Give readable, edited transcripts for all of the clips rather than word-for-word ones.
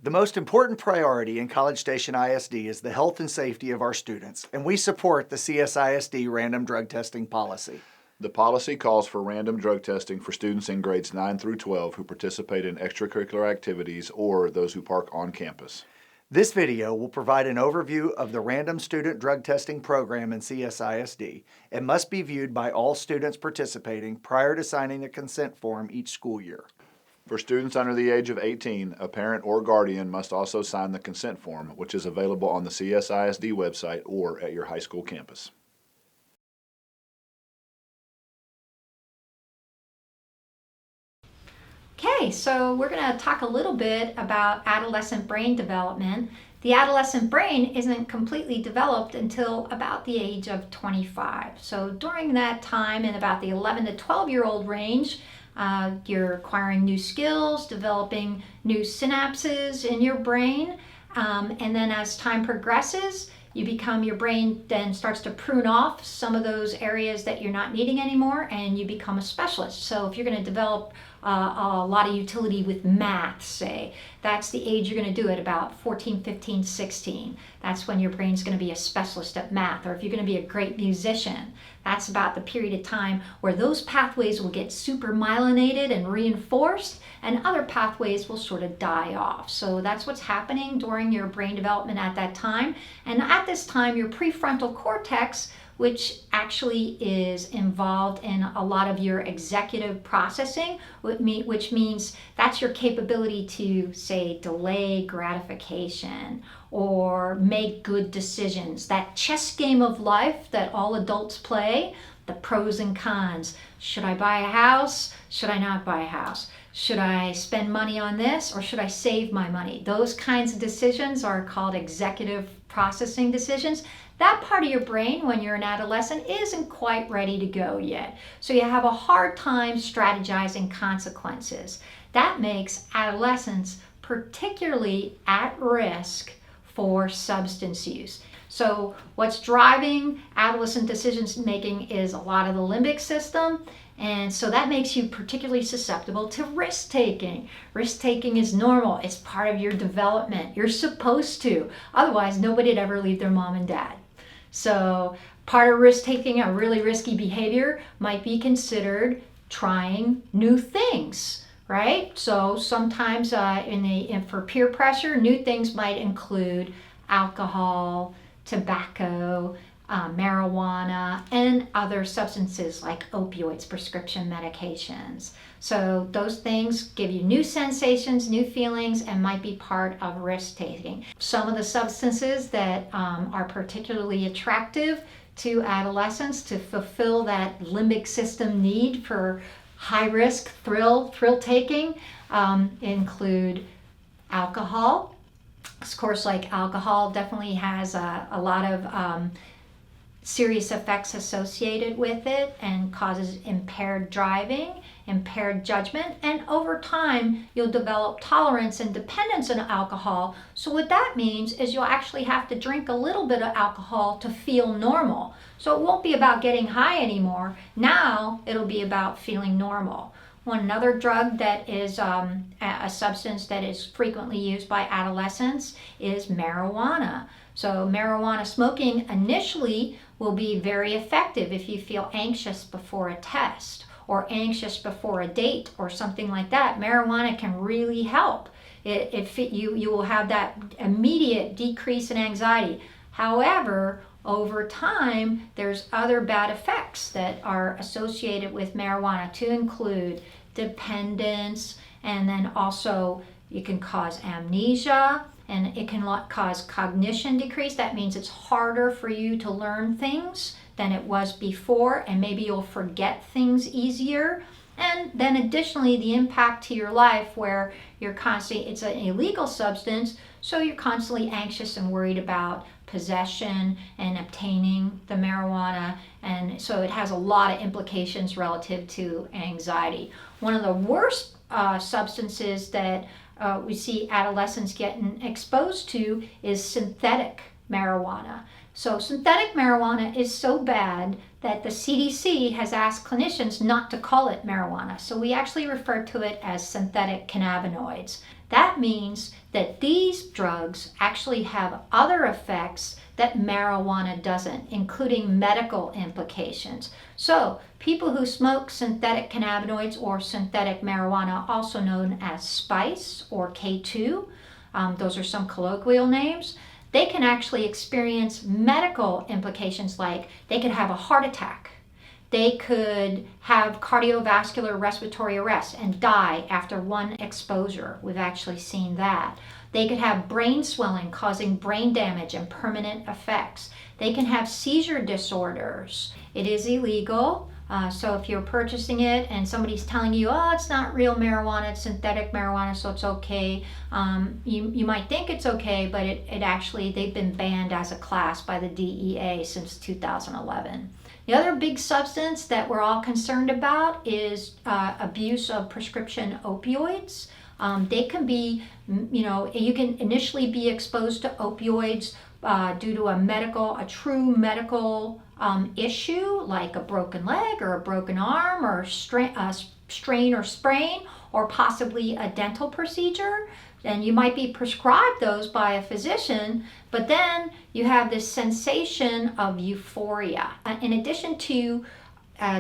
The most important priority in College Station ISD is the health and safety of our students, and we support the CSISD random drug testing policy. The policy calls for random drug testing for students in grades 9 through 12 who participate in extracurricular activities or those who park on campus. This video will provide an overview of the random student drug testing program in CSISD and must be viewed by all students participating prior to signing a consent form each school year. For students under the age of 18, a parent or guardian must also sign the consent form, which is available on the CSISD website or at your high school campus. Okay, so we're going to talk a little bit about adolescent brain development. The adolescent brain isn't completely developed until about the age of 25. So during that time, in about the 11 to 12-year-old range, you're acquiring new skills, developing new synapses in your brain, and then as time progresses, your brain then starts to prune off some of those areas that you're not needing anymore, and you become a specialist. So if you're going to develop a lot of utility with math, say, that's the age you're going to do it, about 14, 15, 16. That's when your brain's going to be a specialist at math. Or if you're going to be a great musician, that's about the period of time where those pathways will get super myelinated and reinforced, and other pathways will sort of die off. So that's what's happening during your brain development at that time. And at this time, your prefrontal cortex, which actually is involved in a lot of your executive processing, which means that's your capability to, say, delay gratification or make good decisions. That chess game of life that all adults play, the pros and cons. Should I buy a house? Should I not buy a house? Should I spend money on this or should I save my money? Those kinds of decisions are called executive processing decisions. That part of your brain, when you're an adolescent, isn't quite ready to go yet. So you have a hard time strategizing consequences. That makes adolescents particularly at risk for substance use. So what's driving adolescent decision making is a lot of the limbic system. And so that makes you particularly susceptible to risk taking. Risk taking is normal. It's part of your development. You're supposed to. Otherwise, nobody'd ever leave their mom and dad. So part of risk taking, a really risky behavior, might be considered trying new things, right? So sometimes for peer pressure, new things might include alcohol, tobacco, marijuana, and other substances like opioids, prescription medications. So those things give you new sensations, new feelings, and might be part of risk taking. Some of the substances that are particularly attractive to adolescents to fulfill that limbic system need for high risk thrill taking include alcohol. Of course, like alcohol definitely has a lot of serious effects associated with it and causes impaired driving, impaired judgment, and over time you'll develop tolerance and dependence on alcohol. So what that means is you'll actually have to drink a little bit of alcohol to feel normal. So it won't be about getting high anymore. Now it'll be about feeling normal. Another drug that is a substance that is frequently used by adolescents is marijuana. So marijuana smoking initially will be very effective if you feel anxious before a test or anxious before a date or something like that. Marijuana can really help. You will have that immediate decrease in anxiety. However, over time, there's other bad effects that are associated with marijuana, to include dependence, and then also it can cause amnesia, and it can cause cognition decrease. That means it's harder for you to learn things than it was before, and maybe you'll forget things easier. And then additionally, the impact to your life where you're constantly, it's an illegal substance, so you're constantly anxious and worried about possession and obtaining the marijuana, and so it has a lot of implications relative to anxiety. One of the worst substances that we see adolescents getting exposed to is synthetic marijuana. So synthetic marijuana is so bad that the CDC has asked clinicians not to call it marijuana. So we actually refer to it as synthetic cannabinoids. That means that these drugs actually have other effects that marijuana doesn't, including medical implications. So people who smoke synthetic cannabinoids or synthetic marijuana, also known as spice or K2, those are some colloquial names, they can actually experience medical implications, like they could have a heart attack. They could have cardiovascular respiratory arrest and die after one exposure. We've actually seen that. They could have brain swelling causing brain damage and permanent effects. They can have seizure disorders. It is illegal. So if you're purchasing it and somebody's telling you, oh, it's not real marijuana, it's synthetic marijuana, so it's okay, you might think it's okay, but it actually, they've been banned as a class by the DEA since 2011. The other big substance that we're all concerned about is abuse of prescription opioids. They can be, you can initially be exposed to opioids due to a true medical issue, like a broken leg or a broken arm or strain or sprain, or possibly a dental procedure. And you might be prescribed those by a physician, but then you have this sensation of euphoria. In addition to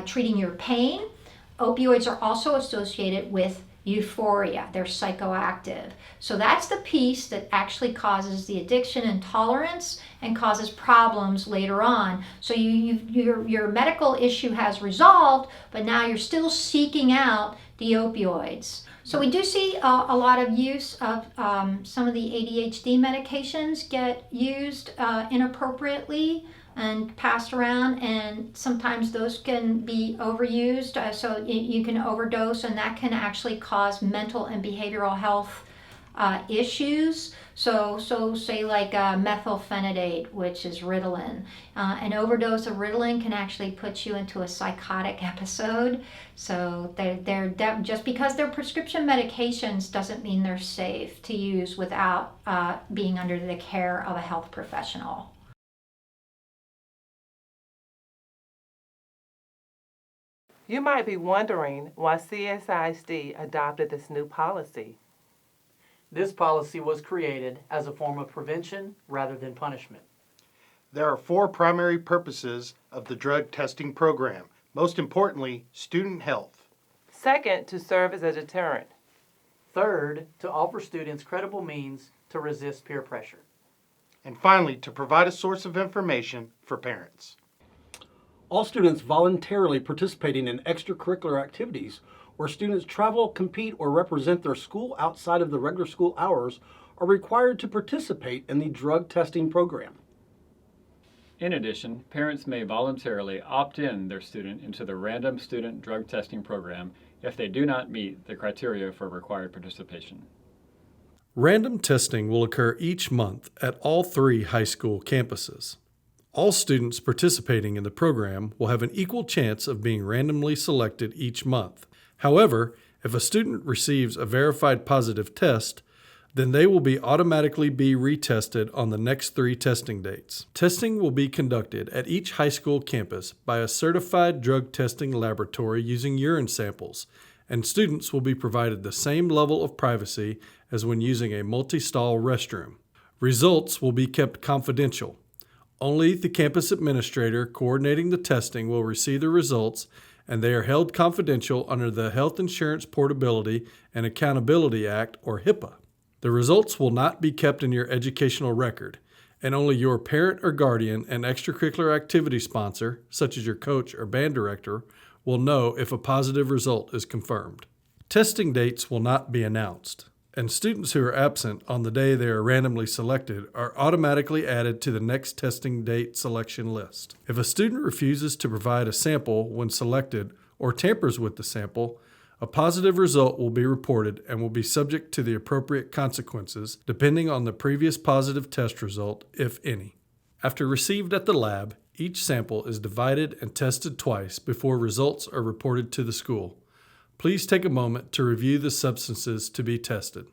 treating your pain, opioids are also associated with euphoria. They're psychoactive. So that's the piece that actually causes the addiction and tolerance and causes problems later on. So your medical issue has resolved, but now you're still seeking out the opioids. So we do see a lot of use of some of the ADHD medications get used inappropriately and passed around, and sometimes those can be overused, so you can overdose, and that can actually cause mental and behavioral health issues. So say like methylphenidate, which is Ritalin. An overdose of Ritalin can actually put you into a psychotic episode. So they're just because they're prescription medications doesn't mean they're safe to use without being under the care of a health professional. You might be wondering why CSISD adopted this new policy. This policy was created as a form of prevention rather than punishment. There are 4 primary purposes of the drug testing program. Most importantly, student health. Second, to serve as a deterrent. Third, to offer students credible means to resist peer pressure. And finally, to provide a source of information for parents. All students voluntarily participating in extracurricular activities where students travel, compete, or represent their school outside of the regular school hours are required to participate in the drug testing program. In addition, parents may voluntarily opt in their student into the random student drug testing program if they do not meet the criteria for required participation. Random testing will occur each month at all 3 high school campuses. All students participating in the program will have an equal chance of being randomly selected each month. However, if a student receives a verified positive test, then they will automatically be retested on the next 3 testing dates. Testing will be conducted at each high school campus by a certified drug testing laboratory using urine samples, and students will be provided the same level of privacy as when using a multi-stall restroom. Results will be kept confidential. Only the campus administrator coordinating the testing will receive the results, and they are held confidential under the Health Insurance Portability and Accountability Act, or HIPAA. The results will not be kept in your educational record, and only your parent or guardian and extracurricular activity sponsor, such as your coach or band director, will know if a positive result is confirmed. Testing dates will not be announced, and students who are absent on the day they are randomly selected are automatically added to the next testing date selection list. If a student refuses to provide a sample when selected or tampers with the sample, a positive result will be reported and will be subject to the appropriate consequences depending on the previous positive test result, if any. After received at the lab, each sample is divided and tested twice before results are reported to the school. Please take a moment to review the substances to be tested.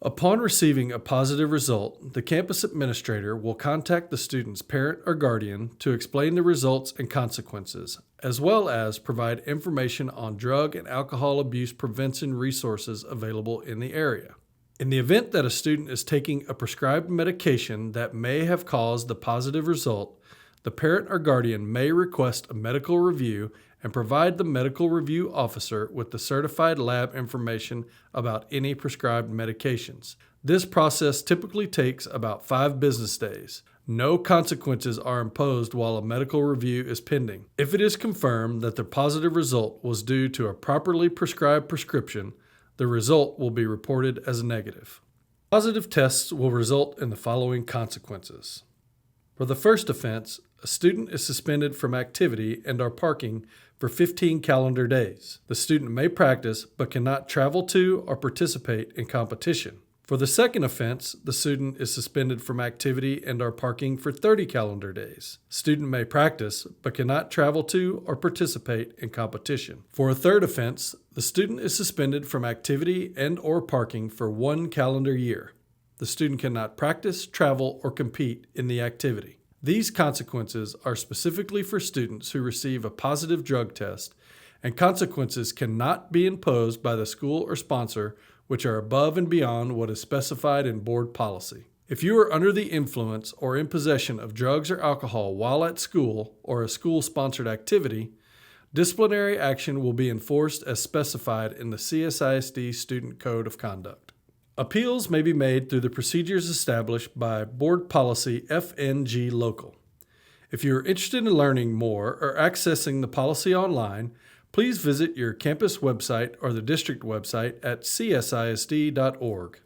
Upon receiving a positive result, the campus administrator will contact the student's parent or guardian to explain the results and consequences, as well as provide information on drug and alcohol abuse prevention resources available in the area. In the event that a student is taking a prescribed medication that may have caused the positive result, the parent or guardian may request a medical review and provide the medical review officer with the certified lab information about any prescribed medications. This process typically takes about 5 business days. No consequences are imposed while a medical review is pending. If it is confirmed that the positive result was due to a properly prescribed prescription, the result will be reported as negative. Positive tests will result in the following consequences. For the first offense, a student is suspended from activity and or parking for 15 calendar days. The student may practice but cannot travel to or participate in competition. For the second offense, the student is suspended from activity and or parking for 30 calendar days. Student may practice but cannot travel to or participate in competition. For a third offense, the student is suspended from activity and or parking for 1 calendar year. The student cannot practice, travel, or compete in the activity. These consequences are specifically for students who receive a positive drug test, and consequences cannot be imposed by the school or sponsor which are above and beyond what is specified in board policy. If you are under the influence or in possession of drugs or alcohol while at school or a school-sponsored activity, disciplinary action will be enforced as specified in the CSISD Student Code of Conduct. Appeals may be made through the procedures established by Board Policy FNG Local. If you are interested in learning more or accessing the policy online, please visit your campus website or the district website at csisd.org.